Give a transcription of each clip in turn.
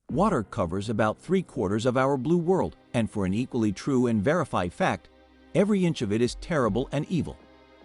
Water covers about 3/4 of our blue world, and for an equally true and verified fact, every inch of it is terrible and evil.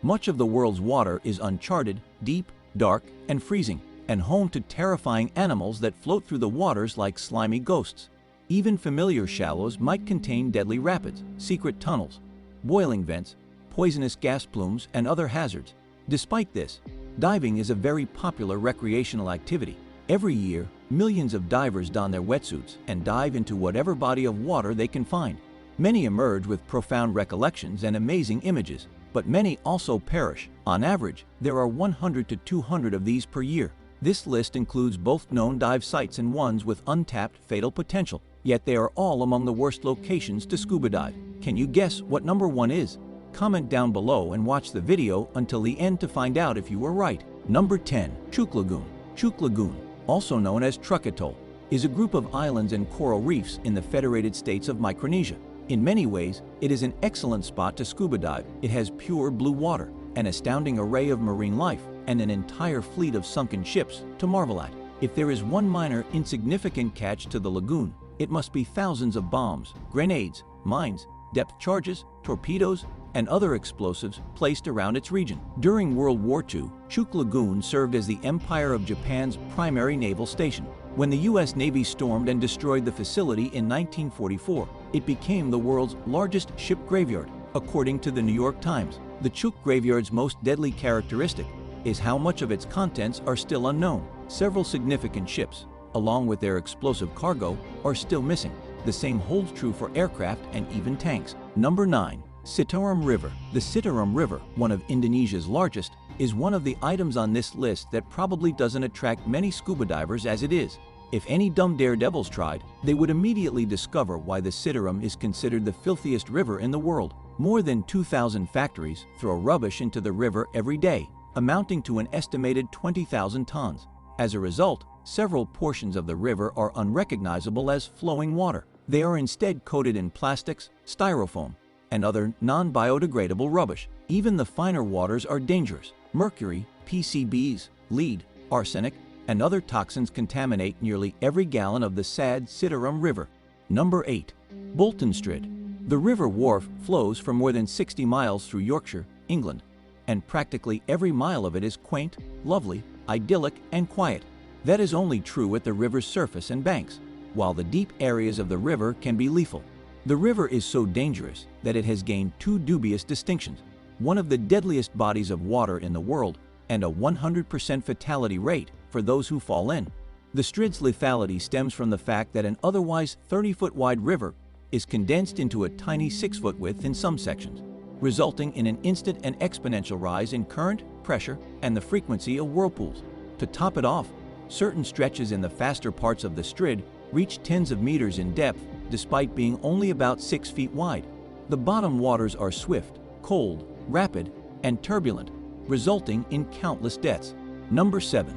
Much of the world's water is uncharted, deep, dark, and freezing, and home to terrifying animals that float through the waters like slimy ghosts. Even familiar shallows might contain deadly rapids, secret tunnels, boiling vents, poisonous gas plumes, and other hazards. Despite this, diving is a very popular recreational activity. Every year, millions of divers don their wetsuits and dive into whatever body of water they can find. Many emerge with profound recollections and amazing images, but many also perish. On average, there are 100 to 200 of these per year. This list includes both known dive sites and ones with untapped fatal potential, yet they are all among the worst locations to scuba dive. Can you guess what number 1 is? Comment down below and watch the video until the end to find out if you were right. Number 10. Chuuk Lagoon. Chuuk Lagoon, also known as Truk Atoll, is a group of islands and coral reefs in the Federated States of Micronesia. In many ways, it is an excellent spot to scuba dive. It has pure blue water, an astounding array of marine life, and an entire fleet of sunken ships to marvel at. If there is one minor, insignificant catch to the lagoon, it must be thousands of bombs, grenades, mines, depth charges, torpedoes, and other explosives placed around its region. During World War II, Chuuk Lagoon served as the Empire of Japan's primary naval station. When the U.S. Navy stormed and destroyed the facility in 1944, it became the world's largest ship graveyard. According to the New York Times, the Chuuk graveyard's most deadly characteristic is how much of its contents are still unknown. Several significant ships, along with their explosive cargo, are still missing. The same holds true for aircraft and even tanks. Number 9. Citarum River. The Citarum River, one of Indonesia's largest, is one of the items on this list that probably doesn't attract many scuba divers as it is. If any dumb daredevils tried, they would immediately discover why the Citarum is considered the filthiest river in the world. More than 2,000 factories throw rubbish into the river every day, amounting to an estimated 20,000 tons. As a result, several portions of the river are unrecognizable as flowing water. They are instead coated in plastics, styrofoam, and other non-biodegradable rubbish. Even the finer waters are dangerous. Mercury, PCBs, lead, arsenic, and other toxins contaminate nearly every gallon of the sad Citarum River. Number 8. Bolton Strid. The River Wharfe flows for more than 60 miles through Yorkshire, England, and practically every mile of it is quaint, lovely, idyllic, and quiet. That is only true at the river's surface and banks, while the deep areas of the river can be lethal. The river is so dangerous that it has gained 2 dubious distinctions: one of the deadliest bodies of water in the world and a 100% fatality rate for those who fall in. The Strid's lethality stems from the fact that an otherwise 30-foot wide river is condensed into a tiny 6-foot width in some sections, resulting in an instant and exponential rise in current, pressure, and the frequency of whirlpools. To top it off, certain stretches in the faster parts of the Strid reach tens of meters in depth despite being only about 6 feet wide. The bottom waters are swift, cold, rapid, and turbulent, resulting in countless deaths. Number 7.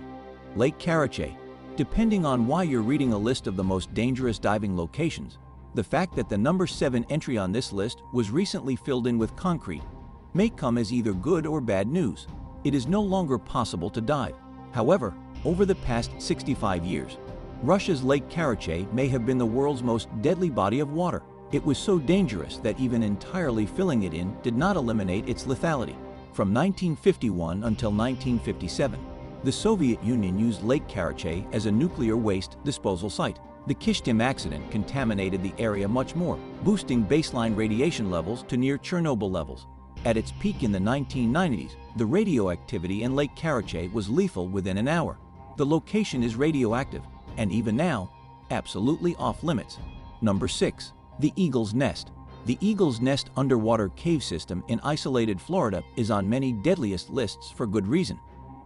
Lake Karachay. Depending on why you're reading a list of the most dangerous diving locations, the fact that the number 7 entry on this list was recently filled in with concrete may come as either good or bad news. It is no longer possible to dive. However, over the past 65 years, Russia's Lake Karachay may have been the world's most deadly body of water. It was so dangerous that even entirely filling it in did not eliminate its lethality. From 1951 until 1957, the Soviet Union used Lake Karachay as a nuclear waste disposal site. The Kishtim accident contaminated the area much more, boosting baseline radiation levels to near Chernobyl levels. At its peak in the 1990s, the radioactivity in Lake Karachay was lethal within an hour. The location is radioactive, and even now, absolutely off-limits. Number 6. The Eagle's Nest. The Eagle's Nest underwater cave system in isolated Florida is on many deadliest lists for good reason.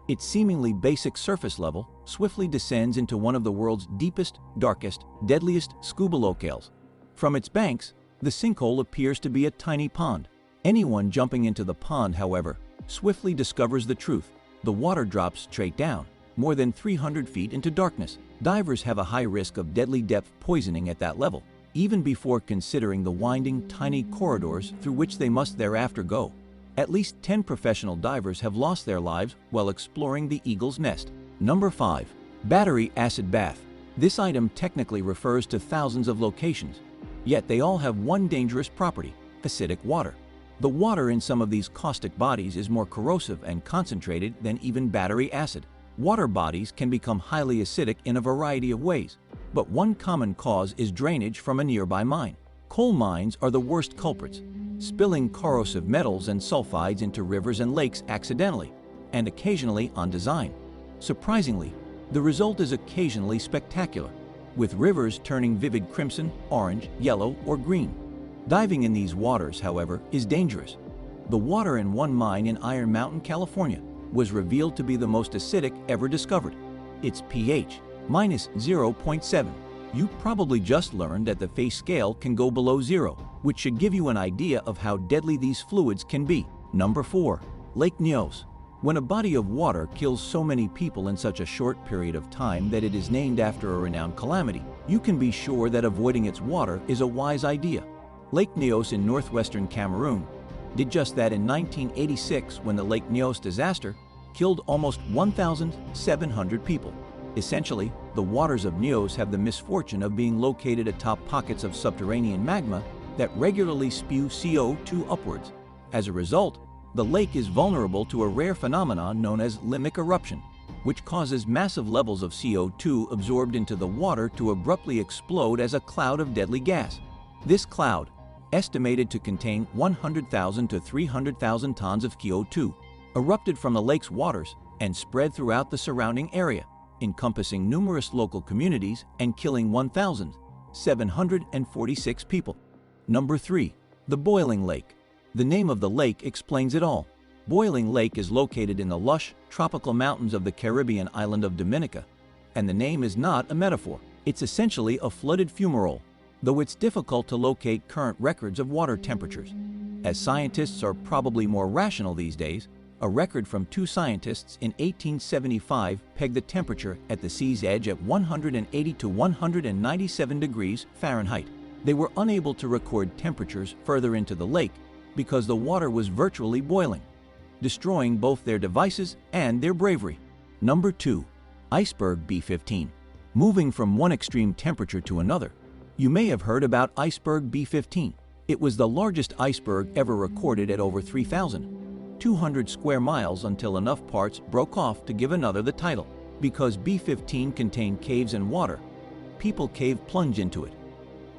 Its seemingly basic surface level swiftly descends into one of the world's deepest, darkest, deadliest scuba locales. From its banks, the sinkhole appears to be a tiny pond. Anyone jumping into the pond, however, swiftly discovers the truth. The water drops straight down, more than 300 feet into darkness. Divers have a high risk of deadly depth poisoning at that level, even before considering the winding, tiny corridors through which they must thereafter go. At least 10 professional divers have lost their lives while exploring the Eagle's Nest. Number 5. Battery Acid Bath. This item technically refers to thousands of locations, yet they all have one dangerous property: acidic water. The water in some of these caustic bodies is more corrosive and concentrated than even battery acid. Water bodies can become highly acidic in a variety of ways, but one common cause is drainage from a nearby mine. Coal mines are the worst culprits, spilling corrosive metals and sulfides into rivers and lakes accidentally, and occasionally on design. Surprisingly, the result is occasionally spectacular, with rivers turning vivid crimson, orange, yellow, or green. Diving in these waters, however, is dangerous. The water in one mine in Iron Mountain, California, was revealed to be the most acidic ever discovered. Its pH, -0.7. You probably just learned that the Face scale can go below 0, which should give you an idea of how deadly these fluids can be. Number 4. Lake Nyos. When a body of water kills so many people in such a short period of time that it is named after a renowned calamity, you can be sure that avoiding its water is a wise idea. Lake Nyos in northwestern Cameroon did just that in 1986 when the Lake Nyos disaster killed almost 1,700 people. Essentially, the waters of Nyos have the misfortune of being located atop pockets of subterranean magma that regularly spew CO2 upwards. As a result, the lake is vulnerable to a rare phenomenon known as limbic eruption, which causes massive levels of CO2 absorbed into the water to abruptly explode as a cloud of deadly gas. This cloud, estimated to contain 100,000 to 300,000 tons of CO2, erupted from the lake's waters and spread throughout the surrounding area, encompassing numerous local communities and killing 1,746 people. Number 3. The Boiling Lake. The name of the lake explains it all. Boiling Lake is located in the lush, tropical mountains of the Caribbean island of Dominica, and the name is not a metaphor. It's essentially a flooded fumarole, though it's difficult to locate current records of water temperatures. As scientists are probably more rational these days, a record from two scientists in 1875 pegged the temperature at the sea's edge at 180 to 197 degrees Fahrenheit. They were unable to record temperatures further into the lake because the water was virtually boiling, destroying both their devices and their bravery. Number 2. Iceberg B-15. Moving from one extreme temperature to another, you may have heard about Iceberg B-15. It was the largest iceberg ever recorded at over 3,200 square miles until enough parts broke off to give another the title. Because B-15 contained caves and water, people cave plunge into it.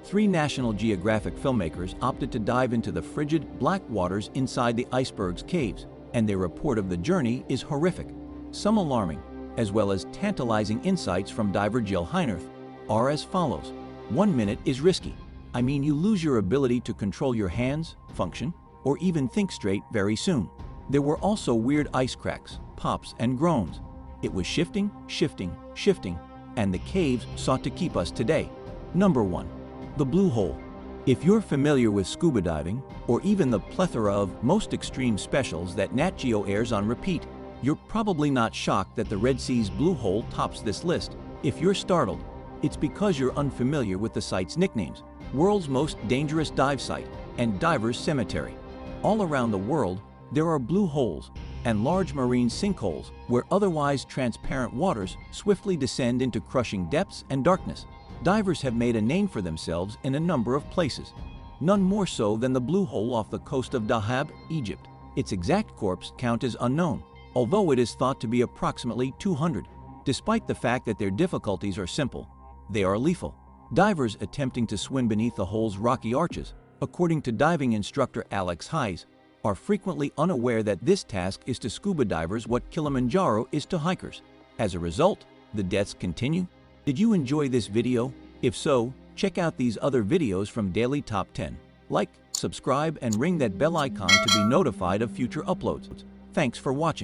3 National Geographic filmmakers opted to dive into the frigid, black waters inside the iceberg's caves, and their report of the journey is horrific. Some alarming, as well as tantalizing insights from diver Jill Heinerth, are as follows. 1 minute is risky. I mean, you lose your ability to control your hands, function, or even think straight very soon. There were also weird ice cracks, pops, and groans. It was shifting, shifting, shifting, and the caves sought to keep us today. Number 1. The Blue Hole. If you're familiar with scuba diving, or even the plethora of most extreme specials that Nat Geo airs on repeat, you're probably not shocked that the Red Sea's Blue Hole tops this list. If you're startled, it's because you're unfamiliar with the site's nicknames: World's Most Dangerous Dive Site and Diver's Cemetery. All around the world, there are blue holes and large marine sinkholes where otherwise transparent waters swiftly descend into crushing depths and darkness. Divers have made a name for themselves in a number of places, none more so than the Blue Hole off the coast of Dahab, Egypt. Its exact corpse count is unknown, although it is thought to be approximately 200. Despite the fact that their difficulties are simple, they are lethal. Divers attempting to swim beneath the hole's rocky arches, according to diving instructor Alex Hayes, are frequently unaware that this task is to scuba divers what Kilimanjaro is to hikers. As a result, the deaths continue. Did you enjoy this video? If so, check out these other videos from Daily Top 10. Like, subscribe, and ring that bell icon to be notified of future uploads. Thanks for watching.